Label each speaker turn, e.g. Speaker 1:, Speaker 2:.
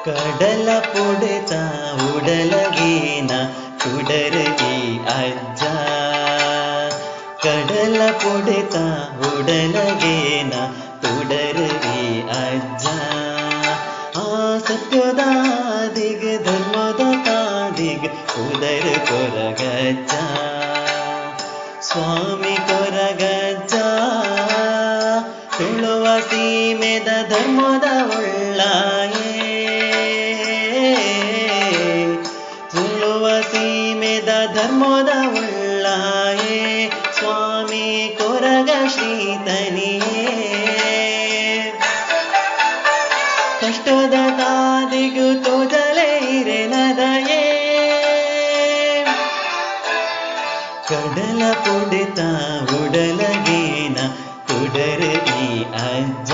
Speaker 1: ಕಡಲ ಪುಡೆತ ಉಡಲಗೇನ ತುಡರು ಈ ಅಜ್ಜ. ಕಡಲ ಪುಡೆತ ಉಡಲಗೇನ ತುಡರು ಈ ಅಜ್ಜ. ಆ ಸತ್ಯದ ದಿಗ್ ಧರ್ಮದ ತಾದಿಗ್ ಉದರ ಕೊರಗಜ್ಜ. ಸ್ವಾಮಿ ಕೊರಗಜ್ಜ ತುಳುವ ಸೀಮೆದ ಧರ್ಮದ ಉಳ್ಳಾಯೇ. ತುಳುವ ಸೀಮೆದ ಧರ್ಮದ ಉಳ್ಳಾಯೇ. ಸ್ವಾಮಿ ಕೊರಗ ಶ್ರೀತನಿಯೇ. ಕಷ್ಟದ ತಾದಿಗೂ ತೋಜಲೆ ಇರೆನದಯೇ. ಕಡಲ ಪುಡೆತ ಉಡಲಗೇನ ತುಡರು ಈ ಅಜ್ಜ.